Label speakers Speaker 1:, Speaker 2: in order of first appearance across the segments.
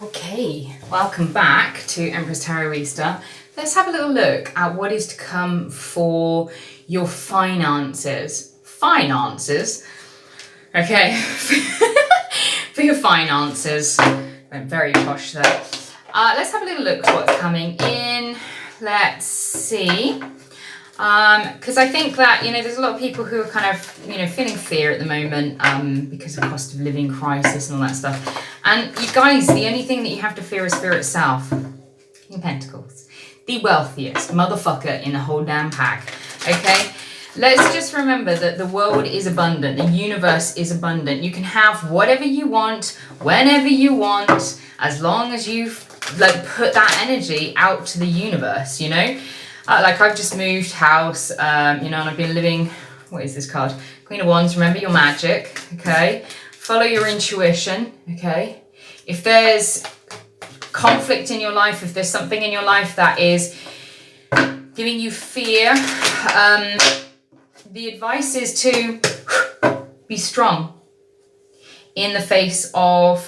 Speaker 1: Okay, welcome back to Empress Tarotista. Let's have a little look at what is to come for your finances. Finances? Okay, for your finances. I'm very posh there. Let's have a little look at what's coming in. Let's see. Because I think that, there's a lot of people who are kind of, feeling fear at the moment because of cost of living crisis and all that stuff. And you guys, the only thing that you have to fear is fear itself. King of Pentacles. The wealthiest motherfucker in the whole damn pack. Okay? Let's just remember that the world is abundant. The universe is abundant. You can have whatever you want, whenever you want, as long as you put that energy out to the universe, Like I've just moved house, and I've been living, what is this card? Queen of Wands, remember your magic, okay? Follow your intuition, okay? If there's conflict in your life, if there's something in your life that is giving you fear, the advice is to be strong in the face of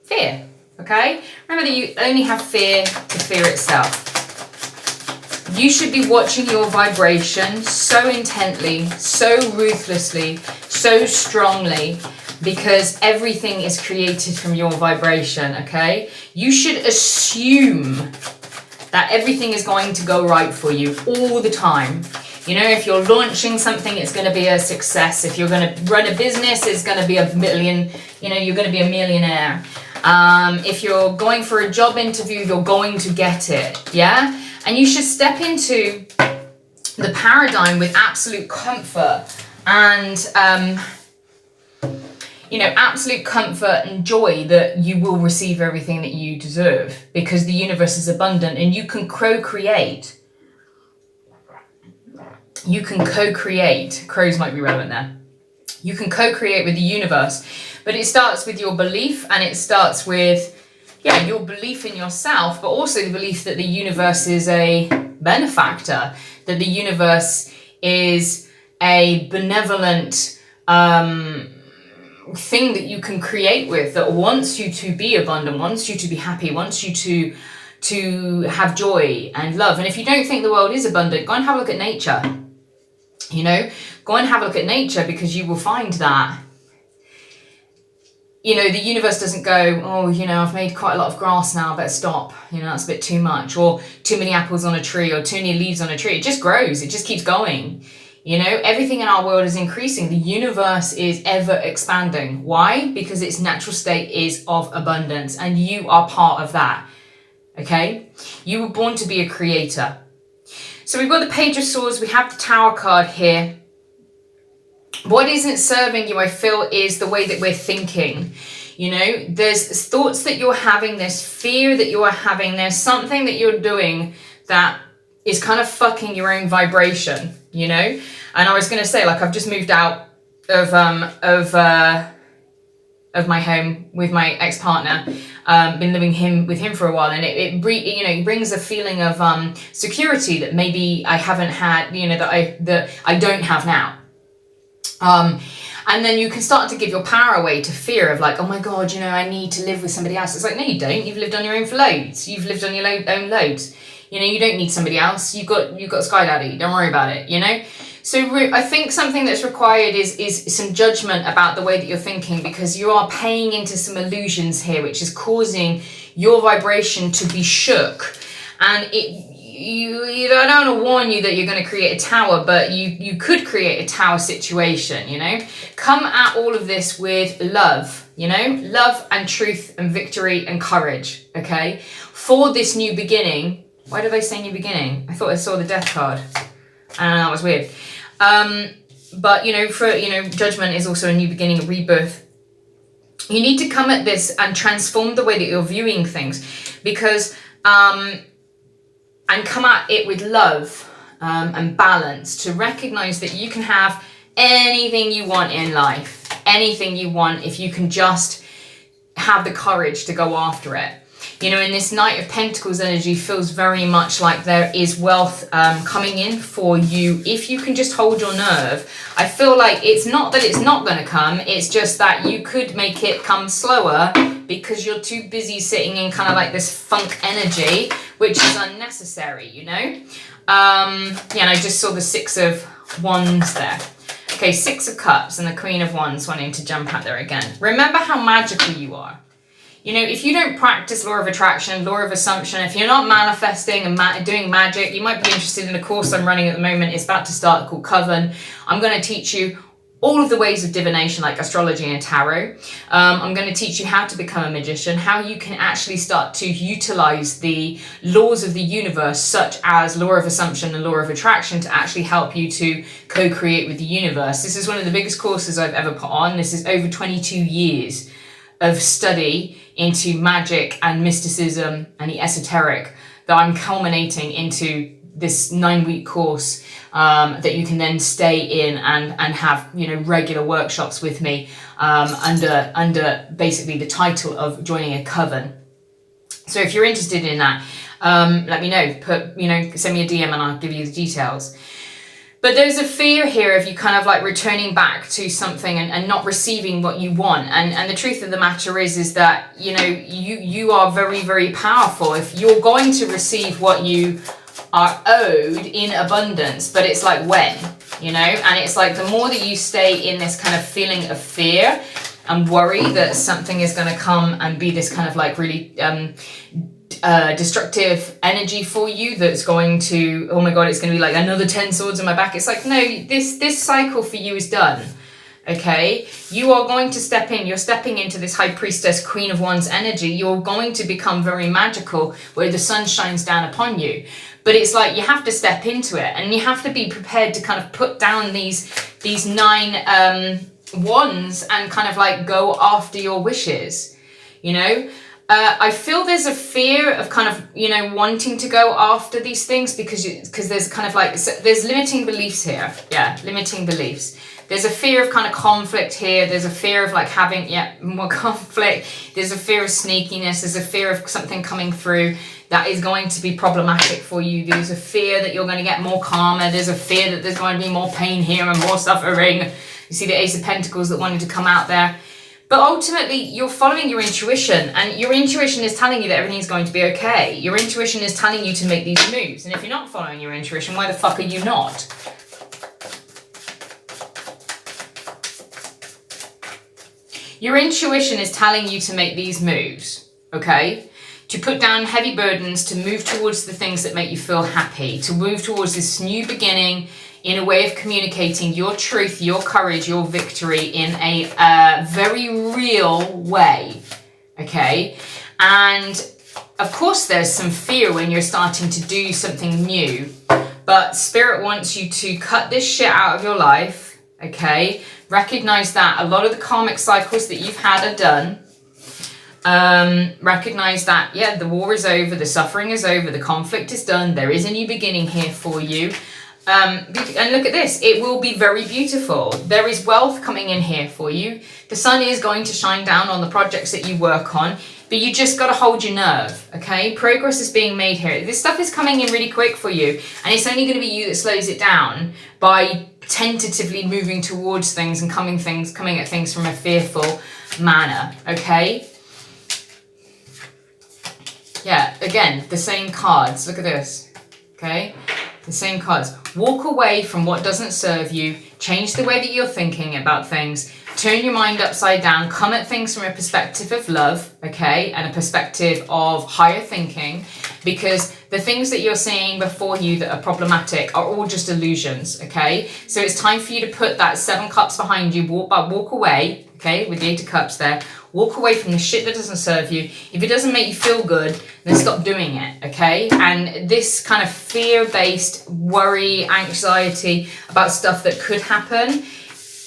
Speaker 1: fear, okay? Remember that you only have fear to fear itself. You should be watching your vibration so intently, so ruthlessly, so strongly, because everything is created from your vibration, okay? You should assume that everything is going to go right for you all the time. If you're launching something, it's going to be a success. If you're going to run a business, it's going to be a million, you're going to be a millionaire. If you're going for a job interview, you're going to get it, yeah? And you should step into the paradigm with absolute comfort and, absolute comfort and joy that you will receive everything that you deserve because the universe is abundant and you can co-create. You can co-create. Crows might be relevant there. You can co-create with the universe, but it starts with your belief and it starts with your belief in yourself, but also the belief that the universe is a benefactor, that the universe is a benevolent thing that you can create with, that wants you to be abundant, wants you to be happy, wants you to have joy and love. And if you don't think the world is abundant, go and have a look at nature. Go and have a look at nature, because you will find that the universe doesn't go, oh, I've made quite a lot of grass now, I better stop. That's a bit too much. Or too many apples on a tree, or too many leaves on a tree. It just grows. It just keeps going. Everything in our world is increasing. The universe is ever expanding. Why? Because its natural state is of abundance, and you are part of that. Okay? You were born to be a creator. So we've got the Page of Swords. We have the Tower card here. What isn't serving you, I feel, is the way that we're thinking. There's thoughts that you're having, there's fear that you are having, there's something that you're doing that is kind of fucking your own vibration, And I was going to say, I've just moved out of my home with my ex-partner, been living with him for a while, and it brings a feeling of security that maybe I haven't had, that I don't have now. And then you can start to give your power away to fear of oh my God, I need to live with somebody else. It's like, no, you don't. You've lived on your own for loads. You've lived on your own loads. You don't need somebody else. You've got Sky Daddy. Don't worry about it, So I think something that's required is some judgment about the way that you're thinking, because you are paying into some illusions here, which is causing your vibration to be shook. And I don't want to warn you that you're going to create a tower, but you could create a tower situation, Come at all of this with love, Love and truth and victory and courage, okay? For this new beginning. Why did I say new beginning? I thought I saw the death card. I don't know, that was weird. But, judgment is also a new beginning, a rebirth. You need to come at this and transform the way that you're viewing things, because... and come at it with love and balance, to recognize that you can have anything you want in life, anything you want, if you can just have the courage to go after it. You know, in this Knight of Pentacles energy feels very much like there is wealth coming in for you if you can just hold your nerve. I feel like it's not that it's not going to come, it's just that you could make it come slower because you're too busy sitting in kind of like this funk energy, which is unnecessary, you know? Yeah, and I just saw the Six of Wands there. Okay, Six of Cups and the Queen of Wands wanting to jump out there again. Remember how magical you are. You know, if you don't practice law of attraction, law of assumption, if you're not manifesting and doing magic, you might be interested in a course I'm running at the moment. It's about to start, called Coven. I'm going to teach you all of the ways of divination, like astrology and tarot. I'm going to teach you how to become a magician, how you can actually start to utilize the laws of the universe, such as law of assumption and law of attraction, to actually help you to co-create with the universe. This is one of the biggest courses I've ever put on. This is over 22 years of study into magic and mysticism and the esoteric that I'm culminating into this 9-week course that you can then stay in and have, you know, regular workshops with me under basically the title of joining a coven. So if you're interested in that, let me know. Send me a DM and I'll give you the details. But there's a fear here of you kind of like returning back to something and not receiving what you want. And the truth of the matter is that, you know, you are very, very powerful. If you're going to receive what you are owed in abundance, but it's like when, you know, and it's like the more that you stay in this kind of feeling of fear and worry that something is going to come and be this kind of like really destructive energy for you, that's going to, oh my god, it's going to be like another 10 swords in my back. It's like, no, this cycle for you is done. Okay, you are going to step in, you're stepping into this High Priestess, Queen of Wands energy. You're going to become very magical where the sun shines down upon you. But it's like you have to step into it, and you have to be prepared to kind of put down these 9 wands and kind of like go after your wishes, you know? I feel there's a fear of kind of, you know, wanting to go after these things because there's kind of like, there's limiting beliefs here. Yeah, limiting beliefs. There's a fear of kind of conflict here. There's a fear of like having, more conflict. There's a fear of sneakiness. There's a fear of something coming through that is going to be problematic for you. There's a fear that you're going to get more karma. There's a fear that there's going to be more pain here and more suffering. You see the Ace of Pentacles that wanted to come out there. But ultimately, you're following your intuition, and your intuition is telling you that everything's going to be okay. Your intuition is telling you to make these moves. And if you're not following your intuition, why the fuck are you not? Your intuition is telling you to make these moves, okay? To put down heavy burdens, to move towards the things that make you feel happy, to move towards this new beginning in a way of communicating your truth, your courage, your victory in a very real way, okay? And of course there's some fear when you're starting to do something new, but Spirit wants you to cut this shit out of your life, okay? Recognize that a lot of the karmic cycles that you've had are done. Recognize that, yeah, the war is over, the suffering is over, the conflict is done, there is a new beginning here for you. And look at this, it will be very beautiful. There is wealth coming in here for you. The sun is going to shine down on the projects that you work on, but you just got to hold your nerve, okay? Progress is being made here. This stuff is coming in really quick for you, and it's only going to be you that slows it down by tentatively moving towards things and coming at things from a fearful manner, okay? Yeah, again, the same cards. Look at this, okay? The same cards. Walk away from what doesn't serve you. Change the way that you're thinking about things. Turn your mind upside down. Come at things from a perspective of love, okay? And a perspective of higher thinking. Because the things that you're seeing before you that are problematic are all just illusions, okay? So it's time for you to put that 7 cups behind you. Walk away, okay? With the 8 of cups there. Walk away from the shit that doesn't serve you. If it doesn't make you feel good, then stop doing it, okay? And this kind of fear-based worry, anxiety about stuff that could happen,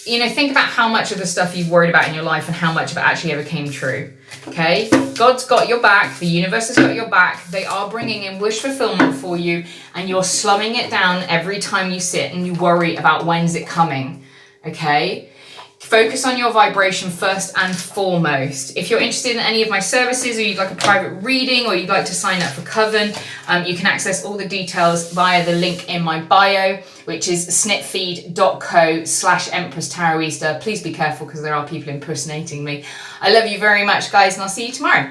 Speaker 1: you know, think about how much of the stuff you've worried about in your life and how much of it actually ever came true, okay? God's got your back. The universe has got your back. They are bringing in wish fulfillment for you, and you're slowing it down every time you sit and you worry about when's it coming, okay? Focus on your vibration first and foremost. If you're interested in any of my services, or you'd like a private reading, or you'd like to sign up for Coven, you can access all the details via the link in my bio, which is snipfeed.co/Empress Taroista. Please be careful because there are people impersonating me. I love you very much, guys, and I'll see you tomorrow.